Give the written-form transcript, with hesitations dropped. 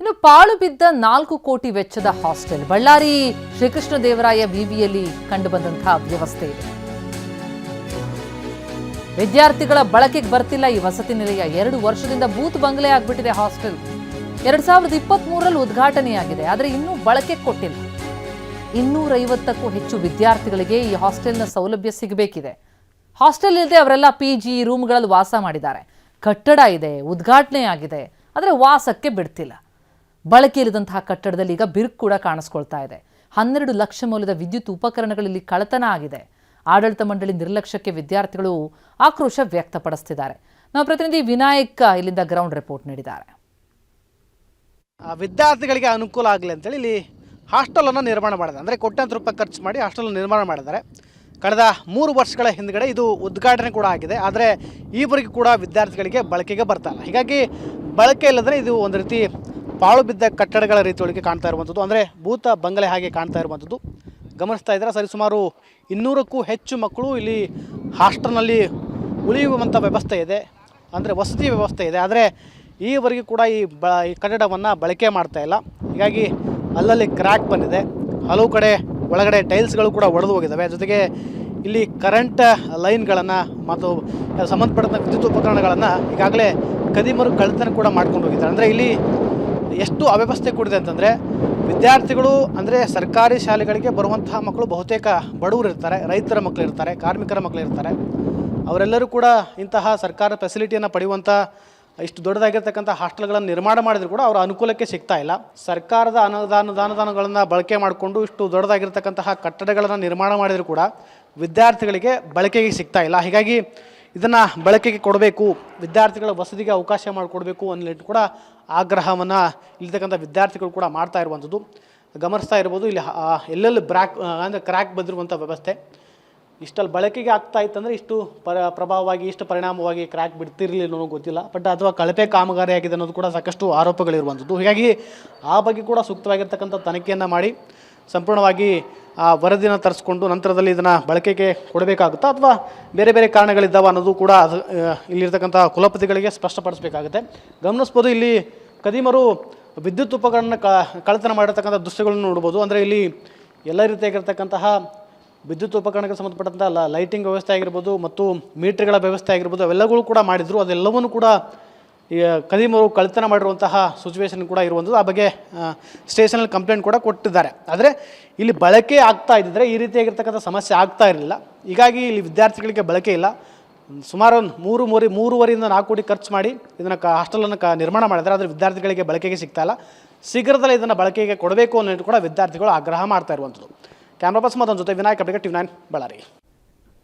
ಇನ್ನು ಪಾಳು ಬಿದ್ದ 4 ಕೋಟಿ ವೆಚ್ಚದ ಹಾಸ್ಟೆಲ್ ಬಳ್ಳಾರಿ ಶ್ರೀಕೃಷ್ಣ ದೇವರಾಯ ವಿವಿಯಲ್ಲಿ ಕಂಡುಬಂದಂತಹ ವ್ಯವಸ್ಥೆ ಇದೆ. ವಿದ್ಯಾರ್ಥಿಗಳ ಬಳಕೆಗೆ ಬರ್ತಿಲ್ಲ ಈ ವಸತಿ ನಿಲಯ. 2 ವರ್ಷದಿಂದ ಬೂತ್ ಬಂಗ್ಲೆ ಆಗ್ಬಿಟ್ಟಿದೆ ಹಾಸ್ಟೆಲ್. 2023ರಲ್ಲಿ ಉದ್ಘಾಟನೆಯಾಗಿದೆ, ಆದರೆ ಇನ್ನೂ ಬಳಕೆ ಕೊಟ್ಟಿಲ್ಲ. 250ಕ್ಕೂ ಹೆಚ್ಚು ವಿದ್ಯಾರ್ಥಿಗಳಿಗೆ ಈ ಹಾಸ್ಟೆಲ್ನ ಸೌಲಭ್ಯ ಸಿಗಬೇಕಿದೆ. ಹಾಸ್ಟೆಲ್ ಇಲ್ಲದೆ ಅವರೆಲ್ಲ PG ರೂಮ್ಗಳಲ್ಲಿ ವಾಸ ಮಾಡಿದ್ದಾರೆ. ಕಟ್ಟಡ ಇದೆ, ಉದ್ಘಾಟನೆ ಆಗಿದೆ, ಆದರೆ ವಾಸಕ್ಕೆ ಬಿಡ್ತಿಲ್ಲ. ಬಳಕೆ ಇಲ್ಲದಂತಹ ಕಟ್ಟಡದಲ್ಲಿ ಈಗ ಬಿರುಕು ಕೂಡ ಕಾಣಿಸ್ಕೊಳ್ತಾ ಇದೆ. 12 ಲಕ್ಷ ಮೌಲ್ಯದ ವಿದ್ಯುತ್ ಉಪಕರಣಗಳಲ್ಲಿ ಕಳ್ಳತನ ಆಗಿದೆ. ಆಡಳಿತ ಮಂಡಳಿ ನಿರ್ಲಕ್ಷ್ಯಕ್ಕೆ ವಿದ್ಯಾರ್ಥಿಗಳು ಆಕ್ರೋಶ ವ್ಯಕ್ತಪಡಿಸುತ್ತಿದ್ದಾರೆ. ನಮ್ಮ ಪ್ರತಿನಿಧಿ ವಿನಾಯಕ್ ಇಲ್ಲಿಂದ ಗ್ರೌಂಡ್ ರಿಪೋರ್ಟ್ ನೀಡಿದ್ದಾರೆ. ವಿದ್ಯಾರ್ಥಿಗಳಿಗೆ ಅನುಕೂಲ ಆಗಲಿ ಅಂತೇಳಿ ಇಲ್ಲಿ ಹಾಸ್ಟೆಲನ್ನು ನಿರ್ಮಾಣ ಮಾಡಿದ್ದಾರೆ. ಅಂದರೆ ಕೋಟ್ಯಾಂತರ ರೂಪಾಯಿ ಖರ್ಚು ಮಾಡಿ ಹಾಸ್ಟೆಲ್ ನಿರ್ಮಾಣ ಮಾಡಿದ್ದಾರೆ. ಕಳೆದ 3 ವರ್ಷಗಳ ಹಿಂದ್ಗಡೆ ಇದು ಉದ್ಘಾಟನೆ ಕೂಡ ಆಗಿದೆ. ಆದರೆ ಈವರೆಗೂ ಕೂಡ ವಿದ್ಯಾರ್ಥಿಗಳಿಗೆ ಬಳಕೆಗೆ ಬರ್ತಾ ಇಲ್ಲ. ಹೀಗಾಗಿ ಬಳಕೆ ಇಲ್ಲದ್ರೆ ಇದು ಒಂದು ರೀತಿ ಪಾಳು ಬಿದ್ದ ಕಟ್ಟಡಗಳ ರೀತಿಯೊಳಗೆ ಕಾಣ್ತಾ ಇರುವಂಥದ್ದು, ಅಂದರೆ ಭೂತ ಬಂಗಲೆ ಹಾಗೆ ಕಾಣ್ತಾ ಇರುವಂಥದ್ದು ಗಮನಿಸ್ತಾ ಇದ್ದಾರೆ. ಸರಿಸುಮಾರು 200ಕ್ಕೂ ಹೆಚ್ಚು ಮಕ್ಕಳು ಇಲ್ಲಿ ಹಾಸ್ಟೆಲ್ನಲ್ಲಿ ಉಳಿಯುವಂಥ ವ್ಯವಸ್ಥೆ ಇದೆ, ಅಂದರೆ ವಸತಿ ವ್ಯವಸ್ಥೆ ಇದೆ. ಆದರೆ ಈವರೆಗೂ ಕೂಡ ಈ ಕಟ್ಟಡವನ್ನು ಬಳಕೆ ಮಾಡ್ತಾ ಇಲ್ಲ. ಹೀಗಾಗಿ ಅಲ್ಲಲ್ಲಿ ಕ್ರ್ಯಾಕ್ ಬಂದಿದೆ. ಹಲವು ಕಡೆ ಒಳಗಡೆ ಟೈಲ್ಸ್ಗಳು ಕೂಡ ಒಡೆದು ಹೋಗಿದ್ದಾವೆ. ಜೊತೆಗೆ ಇಲ್ಲಿ ಕರೆಂಟ್ ಲೈನ್ಗಳನ್ನು ಮತ್ತು ಸಂಬಂಧಪಟ್ಟಂಥ ವಿದ್ಯುತ್ ಉಪಕರಣಗಳನ್ನು ಈಗಾಗಲೇ ಕದಿಮರು ಕಳ್ಳತನ ಕೂಡ ಮಾಡ್ಕೊಂಡು ಹೋಗಿದ್ದಾರೆ. ಅಂದರೆ ಇಲ್ಲಿ ಎಷ್ಟು ಅವ್ಯವಸ್ಥೆ ಕೂಡಿದೆ ಅಂತಂದರೆ ವಿದ್ಯಾರ್ಥಿಗಳು, ಅಂದರೆ ಸರ್ಕಾರಿ ಶಾಲೆಗಳಿಗೆ ಬರುವಂತಹ ಮಕ್ಕಳು ಬಹುತೇಕ ಬಡವರು ಇರ್ತಾರೆ, ರೈತರ ಮಕ್ಕಳು ಇರ್ತಾರೆ, ಕಾರ್ಮಿಕರ ಮಕ್ಕಳು ಇರ್ತಾರೆ. ಅವರೆಲ್ಲರೂ ಕೂಡ ಇಂತಹ ಸರ್ಕಾರ ಫೆಸಿಲಿಟಿಯನ್ನು ಪಡೆಯುವಂಥ ಇಷ್ಟು ದೊಡ್ಡದಾಗಿರ್ತಕ್ಕಂಥ ಹಾಸ್ಟೆಲ್ಗಳನ್ನು ನಿರ್ಮಾಣ ಮಾಡಿದ್ರು ಕೂಡ ಅವರ ಅನುಕೂಲಕ್ಕೆ ಸಿಗ್ತಾ ಇಲ್ಲ. ಸರ್ಕಾರದ ಅನುದಾನಗಳನ್ನು ಬಳಕೆ ಮಾಡಿಕೊಂಡು ಇಷ್ಟು ದೊಡ್ಡದಾಗಿರ್ತಕ್ಕಂತಹ ಕಟ್ಟಡಗಳನ್ನು ನಿರ್ಮಾಣ ಮಾಡಿದರೂ ಕೂಡ ವಿದ್ಯಾರ್ಥಿಗಳಿಗೆ ಬಳಕೆಗೆ ಸಿಗ್ತಾ ಇಲ್ಲ. ಹೀಗಾಗಿ ಇದನ್ನು ಬಳಕೆಗೆ ಕೊಡಬೇಕು, ವಿದ್ಯಾರ್ಥಿಗಳ ವಸತಿಗೆ ಅವಕಾಶ ಮಾಡಿಕೊಡ್ಬೇಕು ಅನ್ನಲಿಟ್ಟು ಕೂಡ ಆಗ್ರಹವನ್ನು ಇಲ್ಲಿರ್ತಕ್ಕಂಥ ವಿದ್ಯಾರ್ಥಿಗಳು ಕೂಡ ಮಾಡ್ತಾ ಇರುವಂಥದ್ದು ಗಮನಿಸ್ತಾ ಇರ್ಬೋದು. ಇಲ್ಲಿ ಎಲ್ಲೆಲ್ಲಿ ಅಂದರೆ ಕ್ರ್ಯಾಕ್ ಬಂದಿರುವಂಥ ವ್ಯವಸ್ಥೆ ಇಷ್ಟಲ್ಲಿ ಬಳಕೆಗೆ ಆಗ್ತಾ ಇತ್ತಂದರೆ ಇಷ್ಟು ಪ್ರಭಾವವಾಗಿ, ಇಷ್ಟು ಪರಿಣಾಮವಾಗಿ ಕ್ರ್ಯಾಕ್ ಬಿಡ್ತಿರಲಿಲ್ಲ ಅನ್ನೋ ಗೊತ್ತಿಲ್ಲ. ಬಟ್ ಅಥವಾ ಕಳಪೆ ಕಾಮಗಾರಿ ಆಗಿದೆ ಅನ್ನೋದು ಕೂಡ ಸಾಕಷ್ಟು ಆರೋಪಗಳಿರುವಂಥದ್ದು. ಹೀಗಾಗಿ ಆ ಬಗ್ಗೆ ಕೂಡ ಸೂಕ್ತವಾಗಿರ್ತಕ್ಕಂಥ ತನಿಖೆಯನ್ನು ಮಾಡಿ ಸಂಪೂರ್ಣವಾಗಿ ಆ ವರದಿನ ತರಿಸ್ಕೊಂಡು ನಂತರದಲ್ಲಿ ಇದನ್ನು ಬಳಕೆಗೆ ಕೊಡಬೇಕಾಗುತ್ತಾ ಅಥವಾ ಬೇರೆ ಬೇರೆ ಕಾರಣಗಳಿದ್ದಾವೆ ಅನ್ನೋದು ಕೂಡ ಇಲ್ಲಿರ್ತಕ್ಕಂಥ ಕುಲಪತಿಗಳಿಗೆ ಸ್ಪಷ್ಟಪಡಿಸಬೇಕಾಗುತ್ತೆ. ಗಮನಿಸ್ಬೋದು, ಇಲ್ಲಿ ಕದಿಮರು ವಿದ್ಯುತ್ ಉಪಕರಣ ಕಳ್ಳತನ ಮಾಡಿರ್ತಕ್ಕಂಥ ದೃಶ್ಯಗಳನ್ನು ನೋಡ್ಬೋದು. ಅಂದರೆ ಇಲ್ಲಿ ಎಲ್ಲ ರೀತಿಯಾಗಿರ್ತಕ್ಕಂತಹ ವಿದ್ಯುತ್ ಉಪಕರಣಕ್ಕೆ ಸಂಬಂಧಪಟ್ಟಂಥ ಲೈಟಿಂಗ್ ವ್ಯವಸ್ಥೆ ಆಗಿರ್ಬೋದು ಮತ್ತು ಮೀಟ್ರ್ಗಳ ವ್ಯವಸ್ಥೆ ಆಗಿರ್ಬೋದು, ಅವೆಲ್ಲಗಳು ಕೂಡ ಮಾಡಿದರು. ಅದೆಲ್ಲವನ್ನೂ ಕೂಡ ಕದಿಮರು ಕಳ್ಳತನ ಮಾಡಿರುವಂತಹ ಸಿಚುವೇಶನ್ ಕೂಡ ಇರುವಂಥದ್ದು. ಆ ಬಗ್ಗೆ ಸ್ಟೇಷನಲ್ಲಿ ಕಂಪ್ಲೇಂಟ್ ಕೂಡ ಕೊಟ್ಟಿದ್ದಾರೆ. ಆದರೆ ಇಲ್ಲಿ ಬಳಕೆ ಆಗ್ತಾ ಇದ್ದಿದ್ರೆ ಈ ರೀತಿಯಾಗಿರ್ತಕ್ಕಂಥ ಸಮಸ್ಯೆ ಆಗ್ತಾ ಇರಲಿಲ್ಲ. ಹೀಗಾಗಿ ಇಲ್ಲಿ ವಿದ್ಯಾರ್ಥಿಗಳಿಗೆ ಬಳಕೆ ಇಲ್ಲ. ಸುಮಾರು 3.5 4 ಕೋಟಿ ಖರ್ಚು ಮಾಡಿ ಇದನ್ನು ಹಾಸ್ಟೆಲನ್ನು ನಿರ್ಮಾಣ ಮಾಡಿದ್ದಾರೆ. ಆದರೆ ವಿದ್ಯಾರ್ಥಿಗಳಿಗೆ ಬಳಕೆಗೆ ಸಿಗ್ತಾ ಇಲ್ಲ. ಶೀಘ್ರದಲ್ಲೇ ಇದನ್ನು ಬಳಕೆಗೆ ಕೊಡಬೇಕು ಅನ್ನೋದು ಕೂಡ ವಿದ್ಯಾರ್ಥಿಗಳು ಆಗ್ರಹ ಮಾಡ್ತಾ ಇರುವಂಥದ್ದು. ಕ್ಯಾಮ್ರಾ ಪರ್ಸನ್ ಜೊತೆ ವಿನಾಯಕ್, ಟಿವಿ9 ಬಳ್ಳಾರಿ.